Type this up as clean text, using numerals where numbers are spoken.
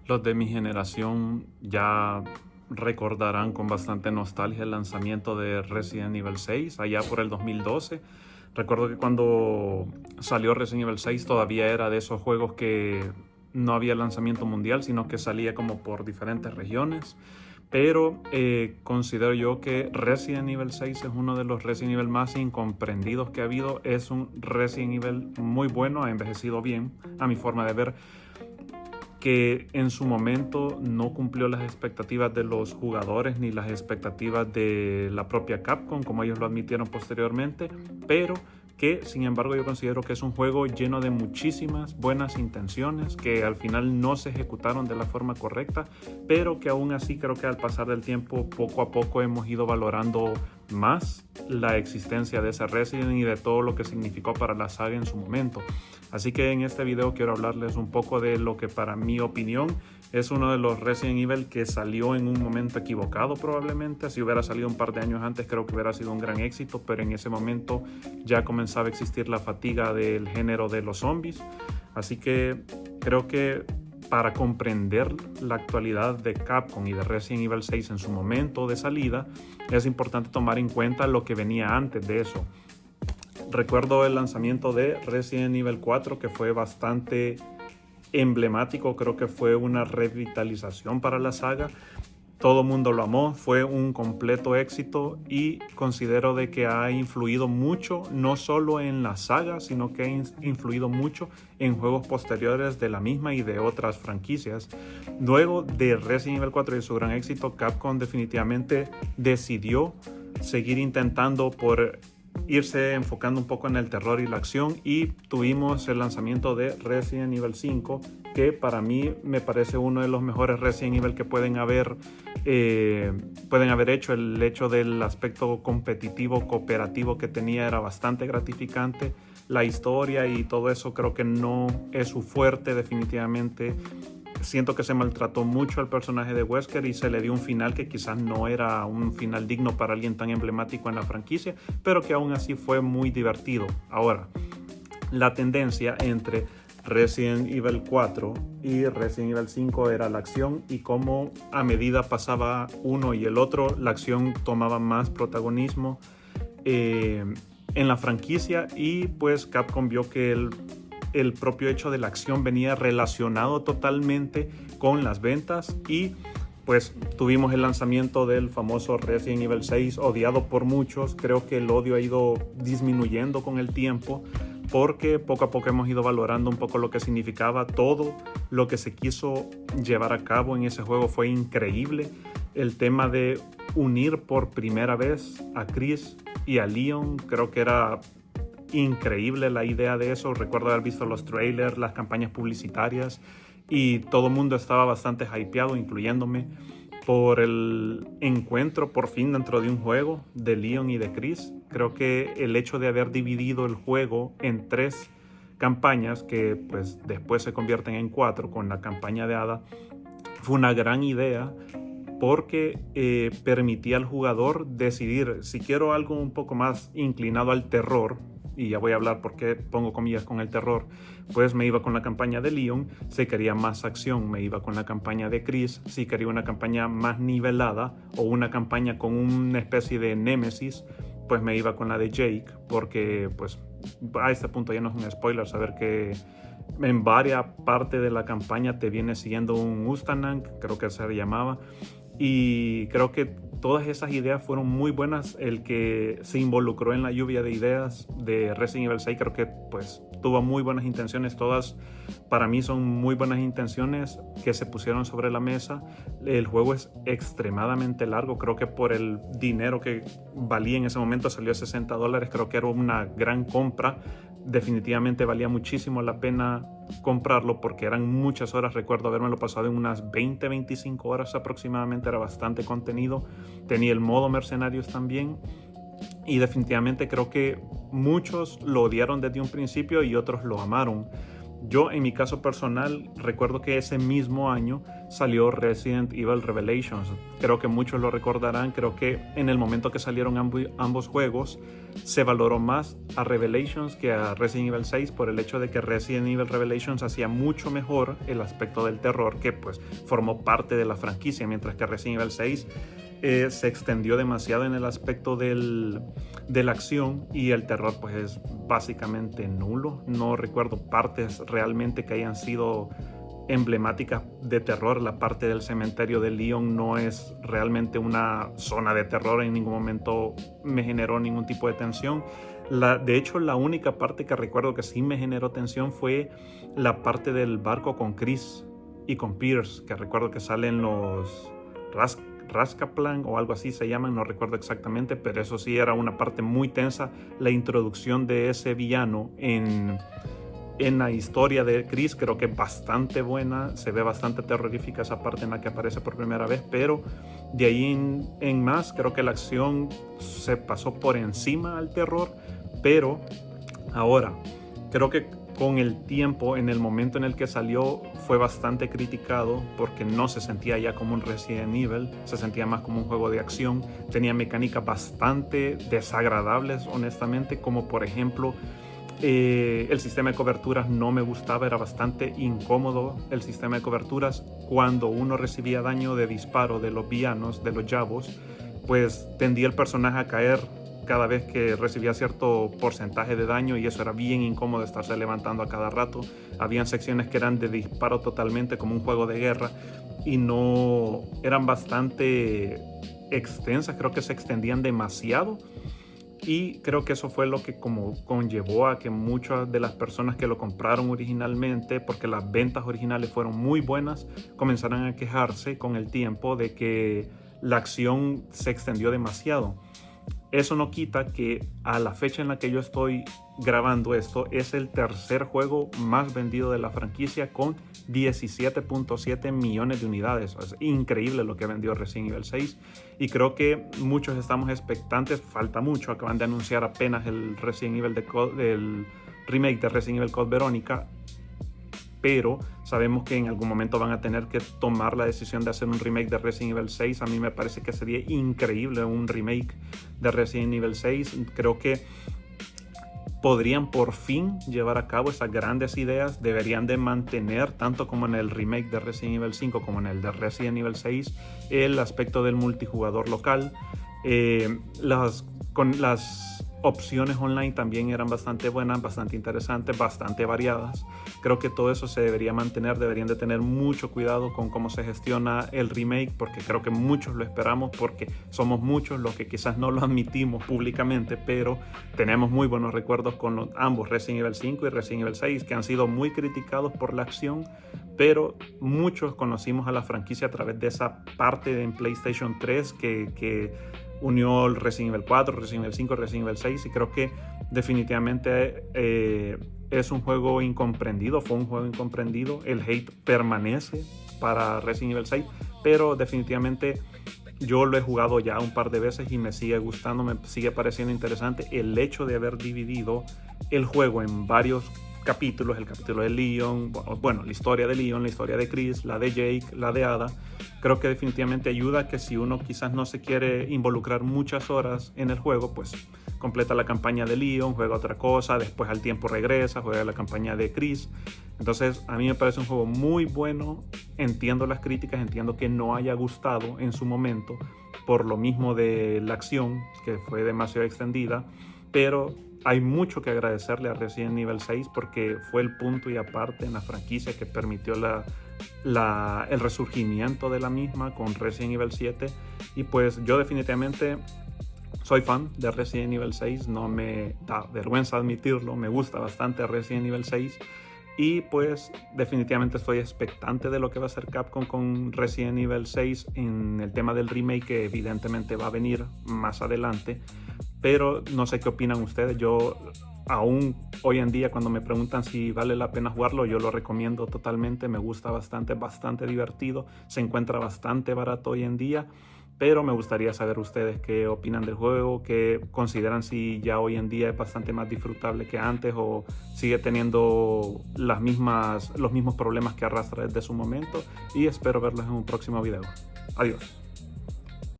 Los de mi generación ya recordarán con bastante nostalgia el lanzamiento de Resident Evil 6 allá por el 2012. Recuerdo que cuando salió Resident Evil 6 todavía era de esos juegos que no había lanzamiento mundial, sino que salía como por diferentes regiones. Pero considero yo que Resident Evil 6 es uno de los Resident Evil más incomprendidos que ha habido. Es un Resident Evil muy bueno, ha envejecido bien a mi forma de ver, que en su momento no cumplió las expectativas de los jugadores ni las expectativas de la propia Capcom, como ellos lo admitieron posteriormente, pero que sin embargo yo considero que es un juego lleno de muchísimas buenas intenciones que al final no se ejecutaron de la forma correcta, pero que aún así creo que al pasar del tiempo poco a poco hemos ido valorando más la existencia de ese Resident y de todo lo que significó para la saga en su momento. Así que en este video quiero hablarles un poco de lo que para mi opinión es uno de los Resident Evil que salió en un momento equivocado probablemente. Si hubiera salido un par de años antes creo que hubiera sido un gran éxito, pero en ese momento ya comenzaba a existir la fatiga del género de los zombies. Así que creo que para comprender la actualidad de Capcom y de Resident Evil 6 en su momento de salida, es importante tomar en cuenta lo que venía antes de eso. Recuerdo el lanzamiento de Resident Evil 4, que fue bastante emblemático, creo que fue una revitalización para la saga. Todo el mundo lo amó, fue un completo éxito y considero de que ha influido mucho, no solo en la saga, sino que ha influido mucho en juegos posteriores de la misma y de otras franquicias. Luego de Resident Evil 4 y su gran éxito, Capcom definitivamente decidió seguir intentando por irse enfocando un poco en el terror y la acción, y tuvimos el lanzamiento de Resident Evil 5, que para mí me parece uno de los mejores Resident Evil que pueden haber hecho. El hecho del aspecto competitivo, cooperativo que tenía era bastante gratificante. La historia y todo eso creo que no es su fuerte definitivamente. Siento que se maltrató mucho al personaje de Wesker y se le dio un final que quizás no era un final digno para alguien tan emblemático en la franquicia, pero que aún así fue muy divertido. Ahora, la tendencia entre Resident Evil 4 y Resident Evil 5 era la acción, y cómo a medida pasaba uno y el otro, la acción tomaba más protagonismo en la franquicia, y pues Capcom vio que el propio hecho de la acción venía relacionado totalmente con las ventas, y pues tuvimos el lanzamiento del famoso Resident Evil 6, odiado por muchos. Creo que el odio ha ido disminuyendo con el tiempo, porque poco a poco hemos ido valorando un poco lo que significaba. Todo lo que se quiso llevar a cabo en ese juego fue increíble. El tema de unir por primera vez a Chris y a Leon, creo que era increíble la idea de eso. Recuerdo haber visto los trailers, las campañas publicitarias, y todo el mundo estaba bastante hypeado, incluyéndome, por el encuentro por fin dentro de un juego de Leon y de Chris. Creo que el hecho de haber dividido el juego en 3 campañas, que pues después se convierten en 4 con la campaña de Ada, fue una gran idea, porque permitía al jugador decidir si quiero algo un poco más inclinado al terror, y ya voy a hablar por qué pongo comillas con el terror, pues me iba con la campaña de Leon. Si quería más acción, me iba con la campaña de Chris. Si quería una campaña más nivelada o una campaña con una especie de némesis, pues me iba con la de Jake, porque pues a este punto ya no es un spoiler saber que en varias partes de la campaña te viene siguiendo un Ustanang, creo que se llamaba. Y creo que todas esas ideas fueron muy buenas. El que se involucró en la lluvia de ideas de Resident Evil 6 creo que pues tuvo muy buenas intenciones. Todas para mí son muy buenas intenciones que se pusieron sobre la mesa. El juego es extremadamente largo. Creo que por el dinero que valía en ese momento, salió a $60. Creo que era una gran compra. Definitivamente valía muchísimo la pena comprarlo, porque eran muchas horas. Recuerdo habérmelo pasado en unas 20-25 horas aproximadamente. Era bastante contenido. Tenía el modo mercenarios también, y definitivamente creo que muchos lo odiaron desde un principio y otros lo amaron. Yo en mi caso personal recuerdo que ese mismo año salió Resident Evil Revelations. Creo que muchos lo recordarán, creo que en el momento que salieron ambos juegos se valoró más a Revelations que a Resident Evil 6 por el hecho de que Resident Evil Revelations hacía mucho mejor el aspecto del terror, que pues formó parte de la franquicia, mientras que Resident Evil 6 se extendió demasiado en el aspecto de la acción, y el terror pues es básicamente nulo. No recuerdo partes realmente que hayan sido emblemáticas de terror. La parte del cementerio de Leon no es realmente una zona de terror, en ningún momento me generó ningún tipo de tensión. De hecho, la única parte que recuerdo que sí me generó tensión fue la parte del barco con Chris y con Pierce, que recuerdo que salen los Rascaplan o algo así se llaman, no recuerdo exactamente, pero eso sí era una parte muy tensa. La introducción de ese villano en la historia de Chris creo que es bastante buena, se ve bastante terrorífica esa parte en la que aparece por primera vez, pero de ahí en más creo que la acción se pasó por encima al terror. Pero ahora creo que con el tiempo, en el momento en el que salió, fue bastante criticado porque no se sentía ya como un Resident Evil, se sentía más como un juego de acción. Tenía mecánicas bastante desagradables, honestamente, como por ejemplo el sistema de coberturas no me gustaba, era bastante incómodo el sistema de coberturas. Cuando uno recibía daño de disparo de los villanos, de los Yavos, pues tendía el personaje a caer cada vez que recibía cierto porcentaje de daño, y eso era bien incómodo, estarse levantando a cada rato. Habían secciones que eran de disparo totalmente, como un juego de guerra, y no eran bastante extensas, creo que se extendían demasiado. Y creo que eso fue lo que como conllevó a que muchas de las personas que lo compraron originalmente, porque las ventas originales fueron muy buenas, comenzaran a quejarse con el tiempo de que la acción se extendió demasiado. Eso no quita que a la fecha en la que yo estoy grabando esto es el tercer juego más vendido de la franquicia, con 17.7 millones de unidades. Es increíble lo que vendió Resident Evil 6, y creo que muchos estamos expectantes. Falta mucho, acaban de anunciar apenas el Resident Evil del remake de Resident Evil Code Verónica, pero sabemos que en algún momento van a tener que tomar la decisión de hacer un remake de Resident Evil 6. A mí me parece que sería increíble un remake de Resident Evil 6. Creo que podrían por fin llevar a cabo esas grandes ideas. Deberían de mantener, tanto como en el remake de Resident Evil 5 como en el de Resident Evil 6, el aspecto del multijugador local. Con las opciones online también eran bastante buenas, bastante interesantes, bastante variadas. Creo que todo eso se debería mantener. Deberían de tener mucho cuidado con cómo se gestiona el remake, porque creo que muchos lo esperamos, porque somos muchos los que quizás no lo admitimos públicamente, pero tenemos muy buenos recuerdos con ambos, Resident Evil 5 y Resident Evil 6, que han sido muy criticados por la acción, pero muchos conocimos a la franquicia a través de esa parte en PlayStation 3 que unió el Resident Evil 4, Resident Evil 5, Resident Evil 6, y creo que definitivamente es un juego incomprendido, fue un juego incomprendido. El hate permanece para Resident Evil 6, pero definitivamente yo lo he jugado ya un par de veces y me sigue gustando, me sigue pareciendo interesante el hecho de haber dividido el juego en varios capítulos, el capítulo de Leon, bueno, la historia de Leon, la historia de Chris, la de Jake, la de Ada. Creo que definitivamente ayuda a que si uno quizás no se quiere involucrar muchas horas en el juego, pues completa la campaña de Leon, juega otra cosa, después al tiempo regresa, juega la campaña de Chris. Entonces a mí me parece un juego muy bueno. Entiendo las críticas, entiendo que no haya gustado en su momento por lo mismo de la acción, que fue demasiado extendida, pero hay mucho que agradecerle a Resident Evil 6 porque fue el punto y aparte en la franquicia que permitió el resurgimiento de la misma con Resident Evil 7. Y pues yo definitivamente soy fan de Resident Evil 6, no me da vergüenza admitirlo, me gusta bastante Resident Evil 6. Y pues definitivamente estoy expectante de lo que va a hacer Capcom con Resident Evil 6 en el tema del remake, que evidentemente va a venir más adelante. Pero no sé qué opinan ustedes. Yo aún hoy en día, cuando me preguntan si vale la pena jugarlo, yo lo recomiendo totalmente. Me gusta bastante, bastante divertido. Se encuentra bastante barato hoy en día. pero me gustaría saber ustedes qué opinan del juego, qué consideran, si ya hoy en día es bastante más disfrutable que antes o sigue teniendo los mismos problemas que arrastra desde su momento, y espero verlos en un próximo video. Adiós.